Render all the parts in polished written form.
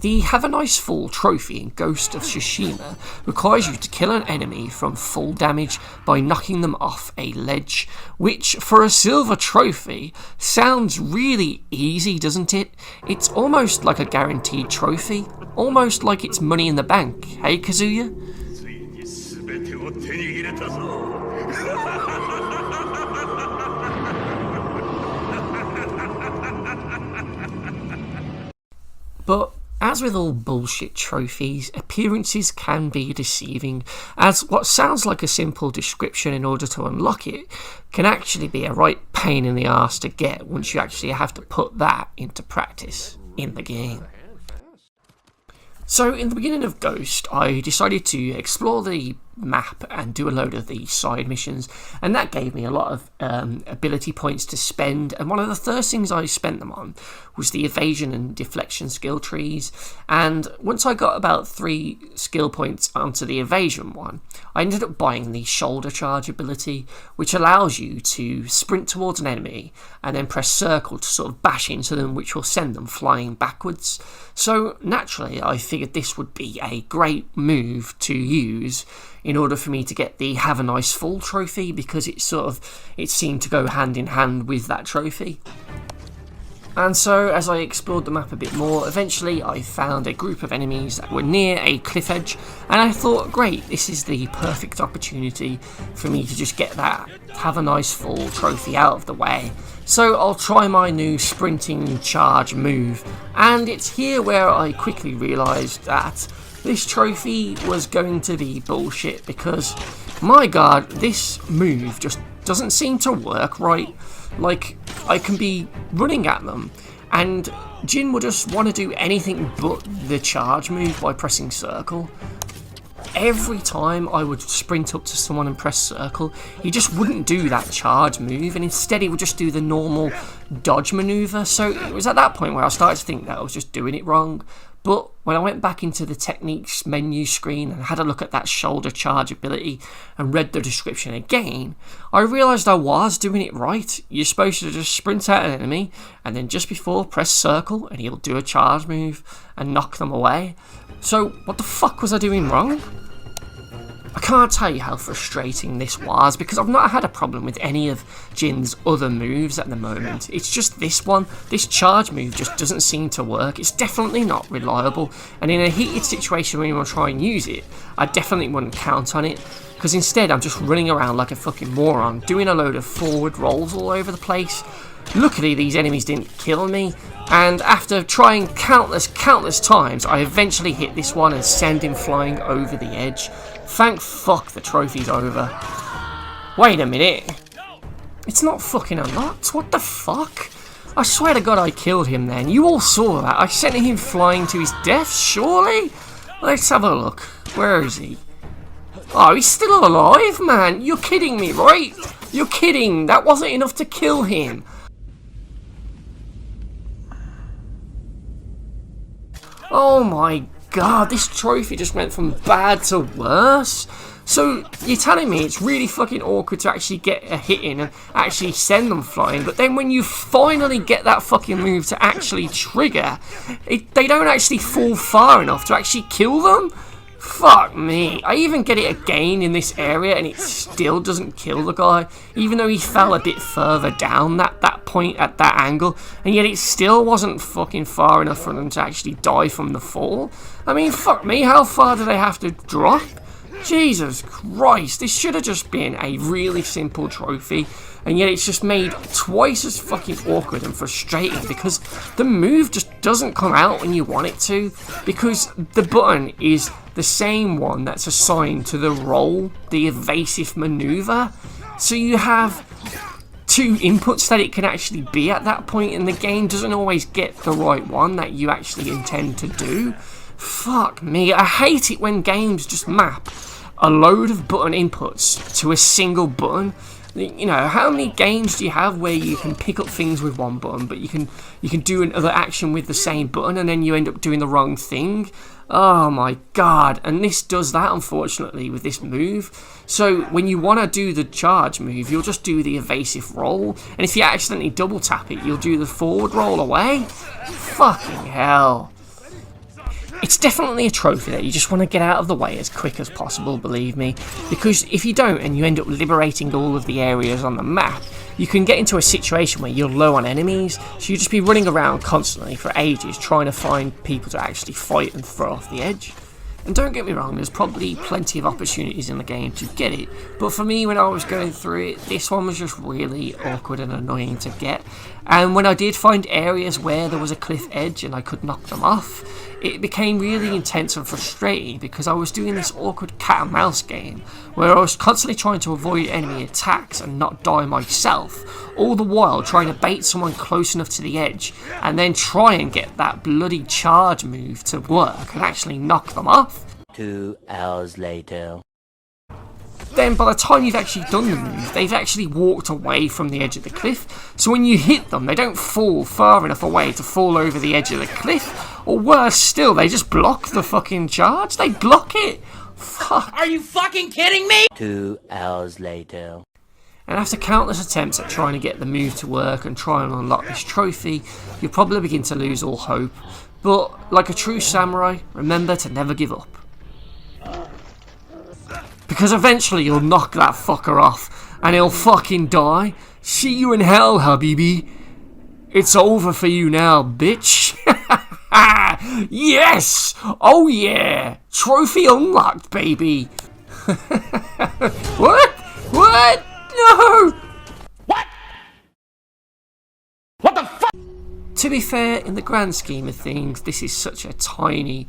The Have a Nice Fall trophy in Ghost of Tsushima requires you to kill an enemy from full damage by knocking them off a ledge, which for a silver trophy sounds really easy, doesn't it? It's almost like a guaranteed trophy, almost like it's money in the bank, hey Kazuya? But as with all bullshit trophies, appearances can be deceiving, as what sounds like a simple description in order to unlock it can actually be a right pain in the arse to get once you actually have to put that into practice in the game. So in the beginning of Ghost, I decided to explore the map and do a load of the side missions, and that gave me a lot of ability points to spend, and one of the first things I spent them on was the evasion and deflection skill trees. And once I got about 3 skill points onto the evasion one, I ended up buying the shoulder charge ability, which allows you to sprint towards an enemy and then press circle to sort of bash into them, which will send them flying backwards. So naturally I figured this would be a great move to use in order for me to get the Have a Nice Fall trophy, because it seemed to go hand in hand with that trophy. And so as I explored the map a bit more, eventually I found a group of enemies that were near a cliff edge, and I thought, great, this is the perfect opportunity for me to just get that Have a Nice Fall trophy out of the way. So I'll try my new sprinting charge move, and it's here where I quickly realised that this trophy was going to be bullshit, because, my god, this move just doesn't seem to work right. Like, I can be running at them, and Jin will just want to do anything but the charge move by pressing circle. Every time I would sprint up to someone and press circle, he just wouldn't do that charge move, and instead he would just do the normal dodge maneuver. So it was at that point where I started to think that I was just doing it wrong. But when I went back into the techniques menu screen and had a look at that shoulder charge ability and read the description again, I realised I was doing it right. You're supposed to just sprint at an enemy and then just before press circle and he'll do a charge move and knock them away. So what the fuck was I doing wrong? I can't tell you how frustrating this was, because I've not had a problem with any of Jin's other moves at the moment. It's just this one. This charge move just doesn't seem to work. It's definitely not reliable, and in a heated situation when you want to try and use it, I definitely wouldn't count on it, because instead I'm just running around like a fucking moron, doing a load of forward rolls all over the place. Luckily these enemies didn't kill me, and after trying countless times, I eventually hit this one and send him flying over the edge. Thank fuck the trophy's over. Wait a minute. It's not fucking unlocked. What the fuck? I swear to god I killed him then. You all saw that. I sent him flying to his death, surely? Let's have a look. Where is he? Oh, he's still alive, man. You're kidding me, right? You're kidding. That wasn't enough to kill him. Oh my god, this trophy just went from bad to worse. So you're telling me it's really fucking awkward to actually get a hit in and actually send them flying, but then when you finally get that fucking move to actually trigger, they don't actually fall far enough to actually kill them? Fuck me. I even get it again in this area and it still doesn't kill the guy, even though he fell a bit further down that point at that angle, and yet it still wasn't fucking far enough for them to actually die from the fall. I mean, fuck me, how far do they have to drop? Jesus Christ, this should have just been a really simple trophy, and yet it's just made twice as fucking awkward and frustrating because the move just doesn't come out when you want it to, because the button is the same one that's assigned to the roll, the evasive maneuver. So you have 2 inputs that it can actually be at that point, and the game doesn't always get the right one that you actually intend to do. Fuck me, I hate it when games just map a load of button inputs to a single button. You know, how many games do you have where you can pick up things with one button, but you can do another action with the same button and then you end up doing the wrong thing? Oh my god, and this does that unfortunately with this move. So when you want to do the charge move, you'll just do the evasive roll, and if you accidentally double tap it, you'll do the forward roll away. Fucking hell. It's definitely a trophy that you just want to get out of the way as quick as possible, believe me, because if you don't and you end up liberating all of the areas on the map, you can get into a situation where you're low on enemies, so you'll just be running around constantly for ages trying to find people to actually fight and throw off the edge. And don't get me wrong, there's probably plenty of opportunities in the game to get it, but for me when I was going through it, this one was just really awkward and annoying to get. And when I did find areas where there was a cliff edge and I could knock them off, it became really intense and frustrating because I was doing this awkward cat and mouse game where I was constantly trying to avoid enemy attacks and not die myself, all the while trying to bait someone close enough to the edge and then try and get that bloody charge move to work and actually knock them off. 2 hours later. Then by the time you've actually done the move, they've actually walked away from the edge of the cliff, so when you hit them, they don't fall far enough away to fall over the edge of the cliff, or worse still, they just block the fucking charge. They block it. Fuck. Are you fucking kidding me? 2 hours later. And after countless attempts at trying to get the move to work and try and unlock this trophy, you'll probably begin to lose all hope. But like a true samurai, remember to never give up. Because eventually you'll knock that fucker off and he'll fucking die. See you in hell, Habibi. It's over for you now, bitch. Yes! Oh yeah! Trophy unlocked, baby. What? What? No! What? What the fuck? To be fair, in the grand scheme of things, this is such a tiny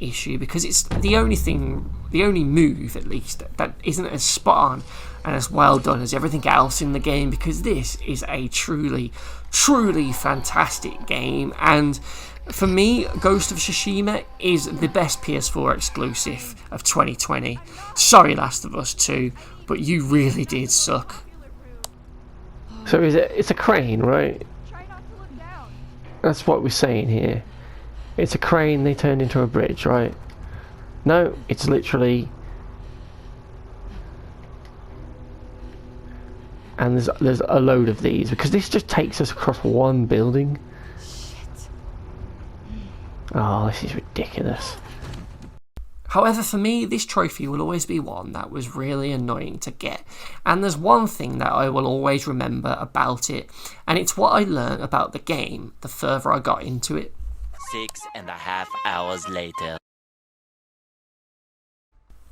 issue because it's the only move, at least, that isn't as spot on and as well done as everything else in the game, because this is a truly fantastic game. And for me, Ghost of Tsushima is the best PS4 exclusive of 2020. Sorry, Last of Us 2, but you really did suck. So it's a crane, right? That's what we're saying here. It's a crane they turned into a bridge, right? No, it's literally... And there's a load of these, because this just takes us across one building. Shit. Oh, this is ridiculous. However, for me, this trophy will always be one that was really annoying to get. And there's one thing that I will always remember about it, and it's what I learned about the game the further I got into it. 6.5 hours later.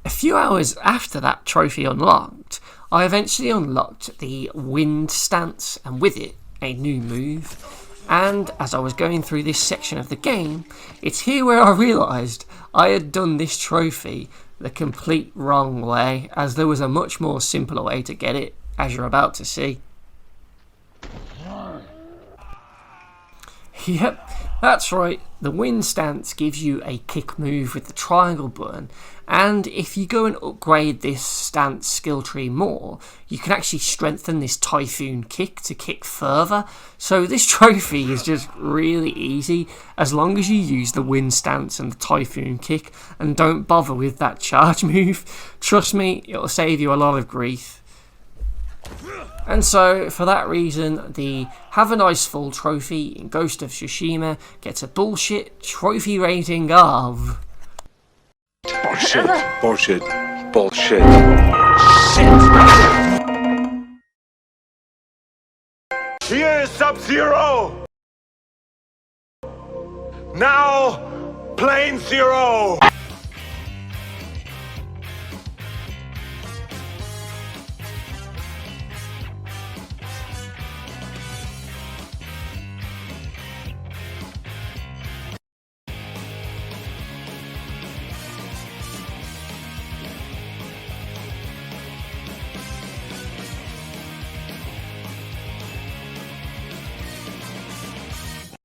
A few hours after that trophy unlocked, I eventually unlocked the wind stance, and with it, a new move. And as I was going through this section of the game, it's here where I realised I had done this trophy the complete wrong way, as there was a much more simpler way to get it, as you're about to see. Yep, that's right, the wind stance gives you a kick move with the triangle button, and if you go and upgrade this stance skill tree more, you can actually strengthen this typhoon kick to kick further. So this trophy is just really easy as long as you use the wind stance and the typhoon kick and don't bother with that charge move. Trust me, it'll save you a lot of grief. And so, for that reason, the Have a Nice Fall trophy in Ghost of Tsushima gets a bullshit trophy rating of... Bullshit, bullshit, bullshit. Shit. Here is Sub-Zero. Now, Plane Zero.